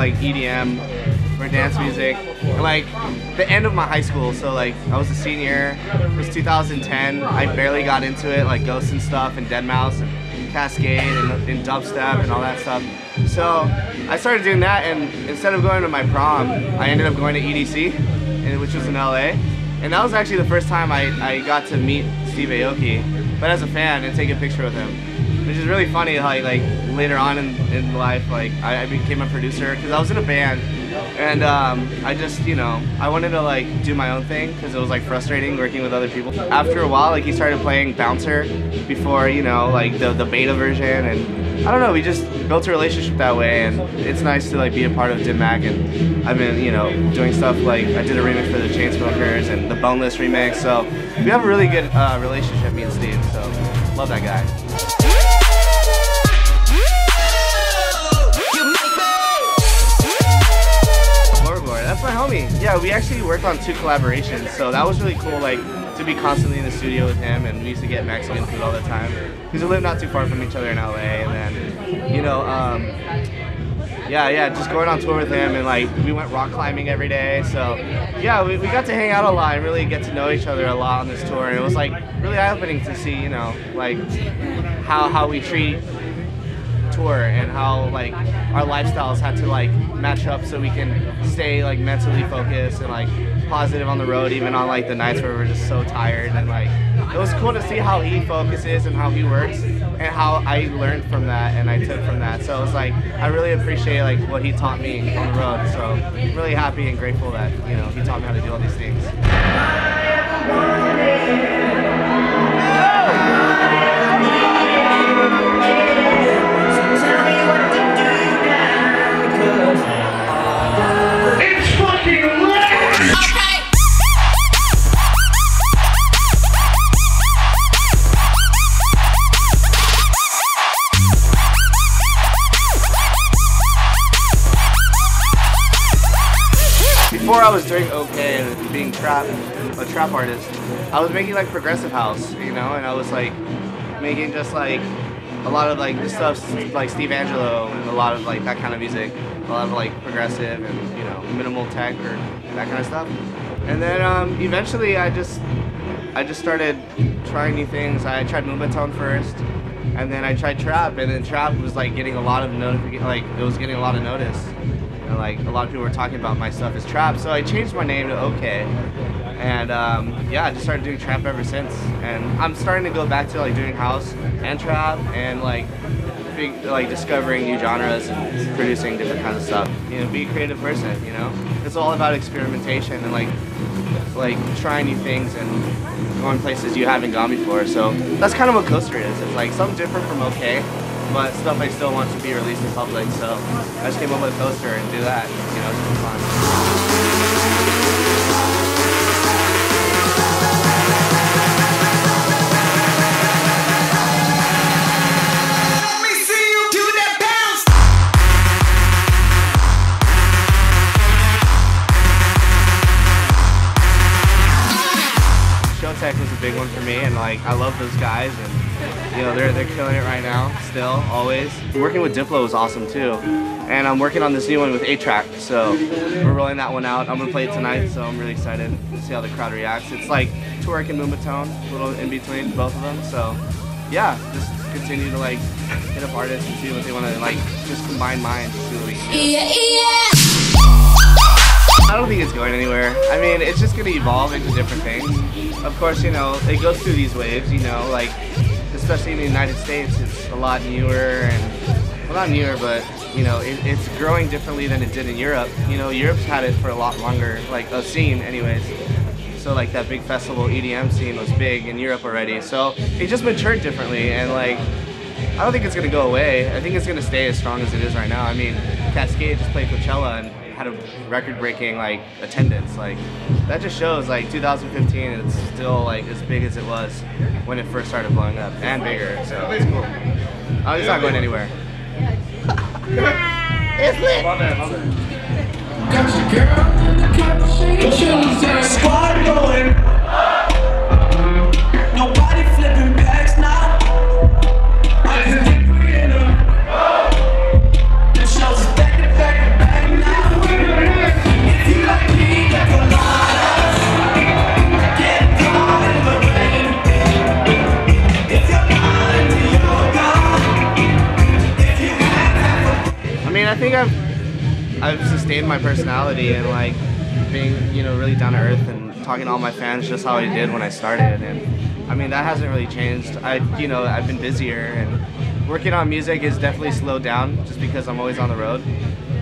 like EDM or dance music. And like the end of my high school, so like I was a senior, it was 2010, I barely got into it, like Ghost and stuff and Deadmau5 and Cascade and dubstep and all that stuff. So I started doing that, and instead of going to my prom, I ended up going to EDC, which was in LA. And that was actually the first time I got to meet Steve Aoki, but as a fan and take a picture with him. Which is really funny how like later on in life, like I became a producer because I was in a band, and I just, you know, I wanted to like do my own thing because it was like frustrating working with other people. After a while, like he started playing Bouncer before, you know, like the beta version, and I don't know, we just built a relationship that way, and it's nice to like be a part of Dim Mak, and I've been, you know, doing stuff like I did a remix for the Chainsmokers and the Boneless remix, so we have a really good relationship, me and Steve, so love that guy. That's my homie. Yeah, we actually worked on 2 collaborations, so that was really cool, like, to be constantly in the studio with him, and we used to get Mexican food all the time, because we live not too far from each other in LA, and then, you know, yeah, just going on tour with him, and like, we went rock climbing every day, so, yeah, we got to hang out a lot and really get to know each other a lot on this tour, and it was, like, really eye-opening to see, you know, like, how we treat tour and how like our lifestyles had to like match up so we can stay like mentally focused and like positive on the road, even on like the nights where we're just so tired. And like it was cool to see how he focuses and how he works and how I learned from that and I took from that. So it was like I really appreciate like what he taught me on the road. So I'm really happy and grateful that, you know, he taught me how to do all these things. Before I was doing Ookay and being a trap artist, I was making like progressive house, you know, and I was like making just like a lot of like this stuff like Steve Angelo and a lot of like that kind of music, a lot of like progressive and, you know, minimal tech or that kind of stuff. And then eventually I just started trying new things. I tried movement tone first, and then I tried trap, and then trap was like getting a lot of it was getting a lot of notice. And like a lot of people were talking about my stuff as trap, so I changed my name to Ookay, and yeah, I just started doing trap ever since. And I'm starting to go back to like doing house and trap and like discovering new genres and producing different kinds of stuff. You know, be a creative person. You know, it's all about experimentation and like trying new things and going places you haven't gone before. So that's kind of what Coaster is. It's like something different from Ookay, but stuff I still want to be released in public, so I just came up with a Coaster and do that, you know, it's been fun. Let me see you do that bounce! Showtech was a big one for me, and like I love those guys, and you know, they're killing it right now, still, always. Working with Diplo was awesome too. And I'm working on this new one with 8-Track, so we're rolling that one out. I'm gonna play it tonight, so I'm really excited to see how the crowd reacts. It's like twerk and movement tone, a little in between both of them, so yeah, just continue to like hit up artists and see what they wanna like, just combine minds and see what we can do. Yeah. I don't think it's going anywhere. I mean, it's just gonna evolve into different things. Of course, you know, it goes through these waves, you know, like, especially in the United States, it's a lot newer and, well, not newer, but, you know, it's growing differently than it did in Europe. You know, Europe's had it for a lot longer, like a scene anyways. So like that big festival EDM scene was big in Europe already. So it just matured differently, and like, I don't think it's gonna go away. I think it's gonna stay as strong as it is right now. I mean, Cascade just played Coachella and had a record-breaking like attendance. Like that just shows like 2015 it's still like as big as it was when it first started blowing up, and bigger. So it's cool. It's not going anywhere. It's lit. Love it. Got your girl in the cappuccino, squad going. Nobody flipping bags now. I just keep bringing them. The shows is back to back to back. I've sustained my personality and like being, you know, really down to earth and talking to all my fans just how I did when I started. And I mean, that hasn't really changed. You know, I've been busier, and working on music is definitely slowed down just because I'm always on the road.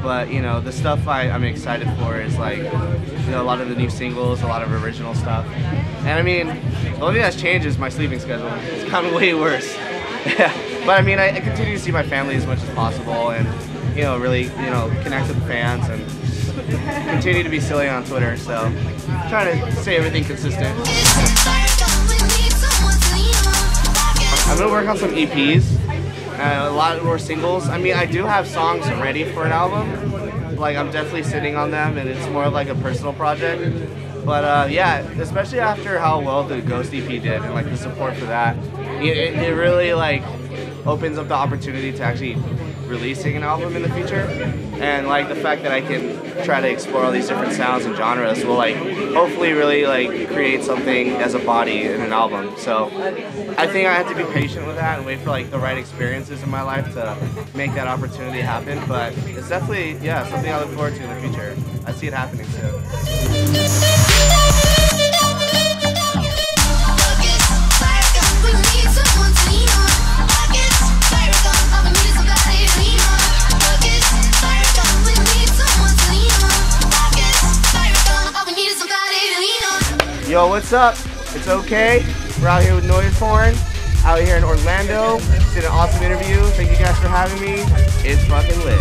But you know, the stuff I'm excited for is like, you know, a lot of the new singles, a lot of original stuff. And I mean, the only thing that's changed is my sleeping schedule. It's gotten way worse. But I mean, I continue to see my family as much as possible, and you know, really, you know, connect with the fans and continue to be silly on Twitter. So, trying to stay everything consistent. I'm gonna work on some EPs. A lot more singles. I mean, I do have songs ready for an album. Like, I'm definitely sitting on them, and it's more of like a personal project. But yeah, especially after how well the Ghost EP did, and like the support for that, it really like opens up the opportunity to actually releasing an album in the future. And like the fact that I can try to explore all these different sounds and genres will like hopefully really like create something as a body in an album. So I think I have to be patient with that and wait for like the right experiences in my life to make that opportunity happen. But it's definitely, yeah, something I look forward to in the future. I see it happening soon. Yo, what's up? It's Ookay. We're out here with NoisePorn, out here in Orlando. Did an awesome interview. Thank you guys for having me. It's fucking lit.